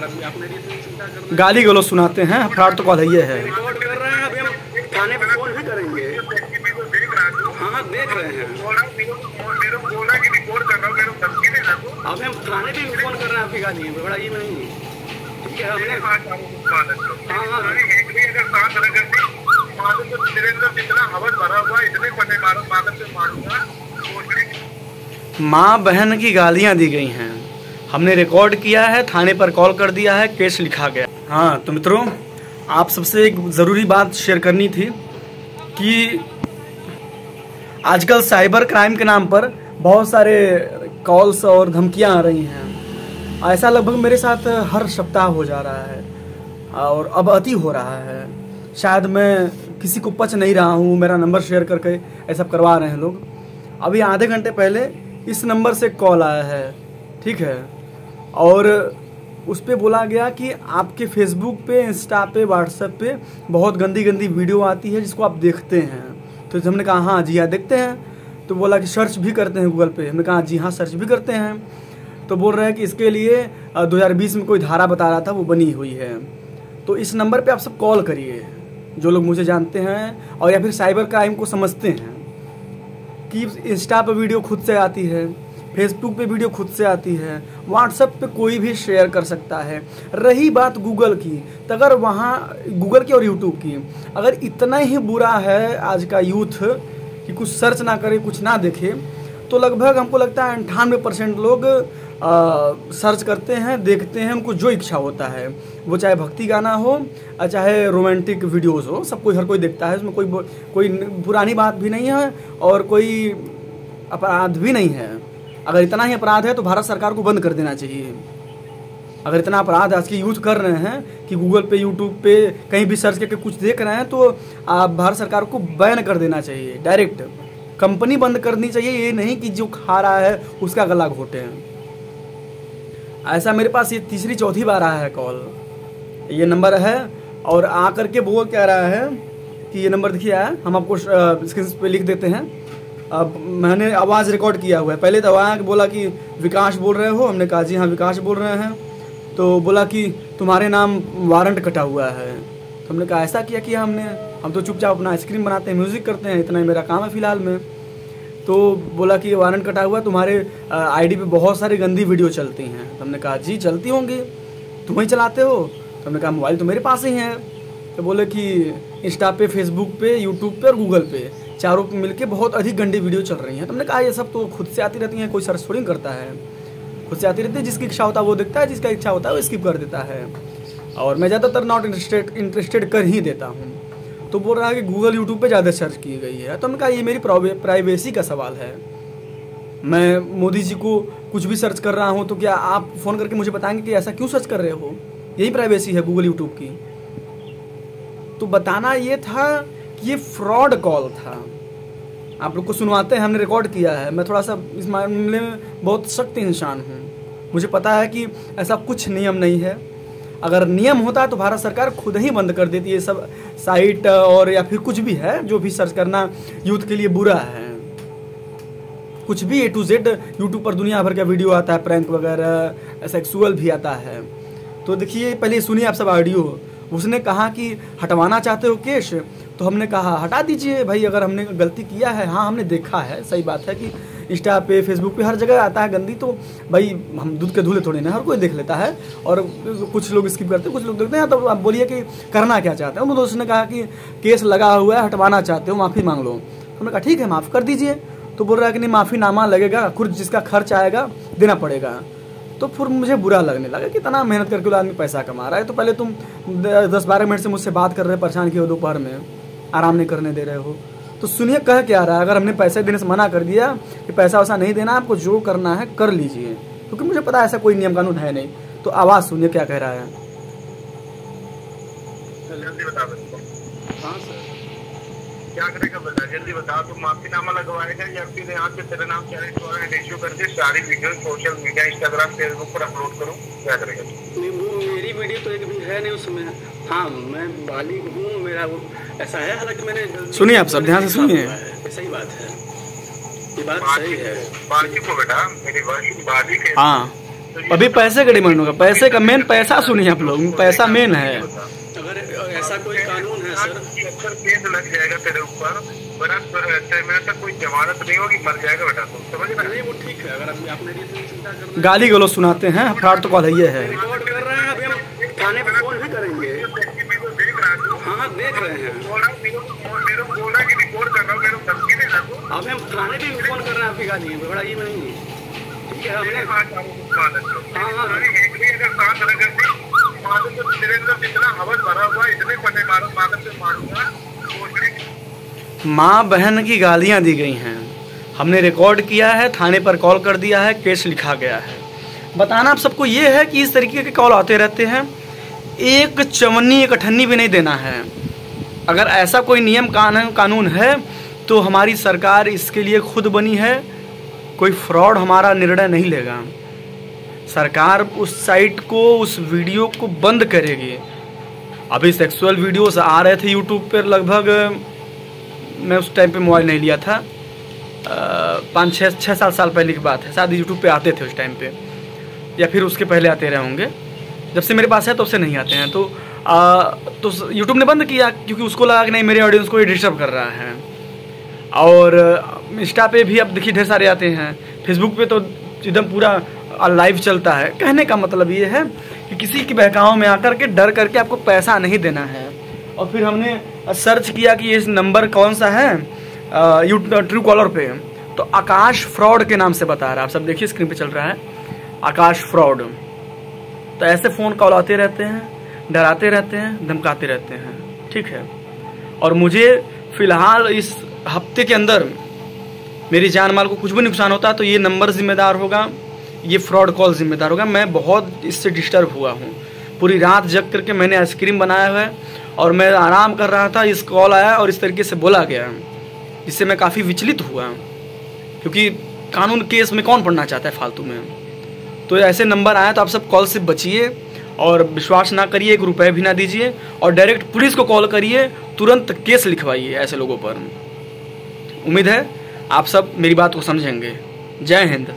अपने लिए चिंता कर रहे हैं। गाली गलौज सुनाते हैं, फ्रॉड तो कॉल है ये है। रिकॉर्ड कर रहे हैं, अभी हम थाने पे फोन भी करेंगे। हाँ देख रहे हैं, अभी हम थाने पे भी फोन कर रहे हैं आपकी गाली बड़ा ये नहीं। ठीक है हमने माँ बहन की गालियाँ दी गई हैं, हमने रिकॉर्ड किया है, थाने पर कॉल कर दिया है, केस लिखा गया। हाँ तो मित्रों, आप सबसे एक ज़रूरी बात शेयर करनी थी कि आजकल साइबर क्राइम के नाम पर बहुत सारे कॉल्स और धमकियां आ रही हैं। ऐसा लगभग मेरे साथ हर सप्ताह हो जा रहा है और अब अति हो रहा है। शायद मैं किसी को पच नहीं रहा हूँ, मेरा नंबर शेयर करके ऐसा करवा रहे हैं लोग। अभी आधे घंटे पहले इस नंबर से कॉल आया है, ठीक है, और उस पर बोला गया कि आपके फेसबुक पे, इंस्टा पे, व्हाट्सएप पे बहुत गंदी गंदी वीडियो आती है जिसको आप देखते हैं। तो हमने कहा हाँ जी हाँ देखते हैं। तो बोला कि सर्च भी करते हैं गूगल पे। हमने कहा जी हाँ सर्च भी करते हैं। तो बोल रहे हैं कि इसके लिए 2020 में कोई धारा बता रहा था वो बनी हुई है। तो इस नंबर पे आप सब कॉल करिए जो लोग मुझे जानते हैं और या फिर साइबर क्राइम को समझते हैं कि इंस्टा पे वीडियो खुद से आती है, फेसबुक पे वीडियो खुद से आती है, व्हाट्सएप पे कोई भी शेयर कर सकता है। रही बात गूगल की, तो अगर वहाँ गूगल की और यूट्यूब की, अगर इतना ही बुरा है आज का यूथ कि कुछ सर्च ना करे, कुछ ना देखे, तो लगभग हमको लगता है 98% लोग सर्च करते हैं, देखते हैं, उनको जो इच्छा होता है, वो चाहे भक्ति गाना हो चाहे रोमांटिक वीडियोज़ हो, सब कोई हर कोई देखता है। उसमें कोई पुरानी बात भी नहीं है और कोई अपराध भी नहीं है। अगर इतना ही अपराध है तो भारत सरकार को बंद कर देना चाहिए। अगर इतना अपराध आज के यूथ कर रहे हैं कि गूगल पे, यूट्यूब पे कहीं भी सर्च करके कुछ देख रहे हैं, तो भारत सरकार को बैन कर देना चाहिए। डायरेक्ट कंपनी बंद करनी चाहिए, ये नहीं कि जो खा रहा है उसका गला घोटे हैं। ऐसा मेरे पास ये तीसरी चौथी बार आया है कॉल। ये नंबर है और आकर के बोल क्या रहा है कि ये नंबर देखिए है, हम आपको स्क्रीन पे लिख देते हैं। अब मैंने आवाज़ रिकॉर्ड किया हुआ है। पहले तो आया कि बोला कि विकास बोल रहे हो। हमने कहा जी हाँ विकास बोल रहे हैं। तो बोला कि तुम्हारे नाम वारंट कटा हुआ है। तो हमने कहा ऐसा किया हम तो चुपचाप अपना आइसक्रीम बनाते हैं, म्यूज़िक करते हैं, इतना ही मेरा काम है फ़िलहाल में। तो बोला कि वारंट कटा हुआ, तुम्हारे आईडी पे बहुत सारी गंदी वीडियो चलती हैं। तो हमने कहा जी चलती होंगी, तुम ही चलाते हो। तो हमने कहा मोबाइल तो मेरे पास ही है। तो बोले कि इंस्टा पे, फेसबुक पे, यूट्यूब पे और गूगल पे चारों पे मिलके बहुत अधिक गंदी वीडियो चल रही हैं। तो हमने कहा ये सब तो खुद से आती रहती हैं, कोई सर्च थोड़ी करता है, खुद से आती रहती है। जिसकी इच्छा होता है वो देखता है, जिसका इच्छा होता है वो स्किप कर देता है। और मैं ज़्यादातर नॉट इंटरेस्टेड कर ही देता हूँ। तो बोल रहा है कि गूगल, यूट्यूब पे ज़्यादा सर्च की गई है। तो हमने कहा ये मेरी प्राइवेसी का सवाल है। मैं मोदी जी को कुछ भी सर्च कर रहा हूँ तो क्या आप फ़ोन करके मुझे बताएंगे कि ऐसा क्यों सर्च कर रहे हो? यही प्राइवेसी है गूगल, यूट्यूब की। तो बताना ये था कि ये फ्रॉड कॉल था। आप लोग को सुनवाते हैं, हमने रिकॉर्ड किया है। मैं थोड़ा सा इस मामले में बहुत सख्त इंसान हूँ। मुझे पता है कि ऐसा कुछ नियम नहीं है। अगर नियम होता तो भारत सरकार खुद ही बंद कर देती है सब साइट और या फिर कुछ भी है जो भी सर्च करना यूथ के लिए बुरा है। कुछ भी A to Z यूट्यूब पर दुनिया भर का वीडियो आता है, प्रैंक वगैरह, सेक्सुअल भी आता है। तो देखिए पहले सुनिए आप सब ऑडियो। उसने कहा कि हटवाना चाहते हो केस? तो हमने कहा हटा दीजिए भाई, अगर हमने गलती किया है। हाँ हमने देखा है, सही बात है कि इंस्टा पे, फेसबुक पे हर जगह आता है गंदी। तो भाई हम दूध के धूले थोड़े ना, हर कोई देख लेता है और कुछ लोग स्किप करते हैं, कुछ लोग देखते हैं। तो आप बोलिए कि करना क्या चाहते हैं? तो उसने कहा कि केस लगा हुआ है, हटवाना चाहते हो, माफ़ी मांग लो। हमने कहा ठीक है माफ़ कर दीजिए। तो बोल रहा है कि नहीं माफ़ीनामा लगेगा, खुद जिसका खर्च आएगा देना पड़ेगा। तो फिर मुझे बुरा लगने लगा कि इतना मेहनत करके आदमी पैसा कमा रहा है। तो पहले तुम 10-12 मिनट से मुझसे बात कर रहे, परेशान किए हो, दोपहर में आराम नहीं करने दे रहे हो। तो सुनिए कह क्या रहा है। अगर हमने पैसे देने से मना कर दिया कि पैसा वैसा नहीं देना, आपको जो करना है कर लीजिए, क्योंकि मुझे पता है ऐसा कोई नियम कानून है नहीं। तो आवाज़ सुनिए क्या कह रहा है। जल्दी बता दो। हाँ सर क्या करेगा बता, जल्दी बता। तुम माफीनामा लगवाएगा या फिर यहाँ पे तेरे नाम चैलेंज वारंट इश्यू करके सारी video social media, Instagram, Facebook पर अपलोड करूँ? क्या करेगा? नहीं, वो मेरी वीडियो तो एक भी है नहीं उसमें। हाँ मैं बालिग हूँ, मेरा वो ऐसा है। हालांकि मैंने सुनिए आप सब ध्यान से सुनिए। सही बात है, ये बात सही है। बालिग को बेटा, मेरी वर्ष बालिग है। हाँ अभी पैसे का डिमांड होगा, पैसे का मेन पैसा सुनिए आप लोग, पैसा मेन है। अगर ऐसा कोई कानून है सर, अक्सर केस लग जाएगा तेरे ऊपर, बड़ा मेरे तक कोई जमानत नहीं होगी, मर जाएगा बेटा तुम, समझ रहे? नहीं वो ठीक है, अगर आप मेरी इतनी चिंता कर रहे हैं। गाली गलौज सुनाते हैं, फ्रॉड तो कॉल है। रिकॉर्ड कर रहे हैं, अभी हम थाने पर फोन भी करेंगे। हाँ देख रहे हैं, अभी हम थाने पे भी फोन कर रहे हैं, आपकी गाली बड़ा ये नहीं ठीक है। हमने माँ बहन की गालियाँ दी गई हैं, हमने रिकॉर्ड किया है, थाने पर कॉल कर दिया है, केस लिखा गया है। बताना आप सबको ये है कि इस तरीके के कॉल आते रहते हैं, एक चवन्नी एक अठन्नी भी नहीं देना है। अगर ऐसा कोई नियम कानून है तो हमारी सरकार इसके लिए खुद बनी है, कोई फ्रॉड हमारा निर्णय नहीं लेगा। सरकार उस साइट को, उस वीडियो को बंद करेगी। अभी सेक्सुअल वीडियोस आ रहे थे यूट्यूब पर, लगभग मैं उस टाइम पे मोबाइल नहीं लिया था, 5-6 साल पहले की बात है, शायद यूट्यूब पे आते थे उस टाइम पे, या फिर उसके पहले आते रहे होंगे। जब से मेरे पास है तब से नहीं आते हैं। तो यूट्यूब ने बंद किया क्योंकि उसको लगा कि नहीं मेरे ऑडियंस को ये डिस्टर्ब कर रहा है। और इंस्टा पे भी अब देखिए ढेर सारे आते हैं, फेसबुक पे तो एकदम पूरा लाइव चलता है। कहने का मतलब ये है कि किसी के बहकाव में आकर के डर करके आपको पैसा नहीं देना है। और फिर हमने सर्च किया कि ये नंबर कौन सा है ट्रू कॉलर पे, तो आकाश फ्रॉड के नाम से बता रहा है। आप सब देखिए स्क्रीन पे चल रहा है आकाश फ्रॉड। तो ऐसे फ़ोन कॉल आते रहते हैं, डराते रहते हैं, धमकाते रहते हैं, ठीक है। और मुझे फ़िलहाल इस हफ्ते के अंदर मेरी जान माल को कुछ भी नुकसान होता है तो ये नंबर जिम्मेदार होगा, ये फ्रॉड कॉल जिम्मेदार होगा। मैं बहुत इससे डिस्टर्ब हुआ हूँ, पूरी रात जग करके मैंने आइसक्रीम बनाया हुआ है और मैं आराम कर रहा था, इस कॉल आया और इस तरीके से बोला गया, जिससे मैं काफ़ी विचलित हुआ, क्योंकि कानून केस में कौन पढ़ना चाहता है फालतू में। तो ऐसे नंबर आया तो आप सब कॉल से बचिए और विश्वास ना करिए, 1 रुपये भी ना दीजिए और डायरेक्ट पुलिस को कॉल करिए, तुरंत केस लिखवाइए ऐसे लोगों पर। उम्मीद है आप सब मेरी बात को समझेंगे। जय हिंद।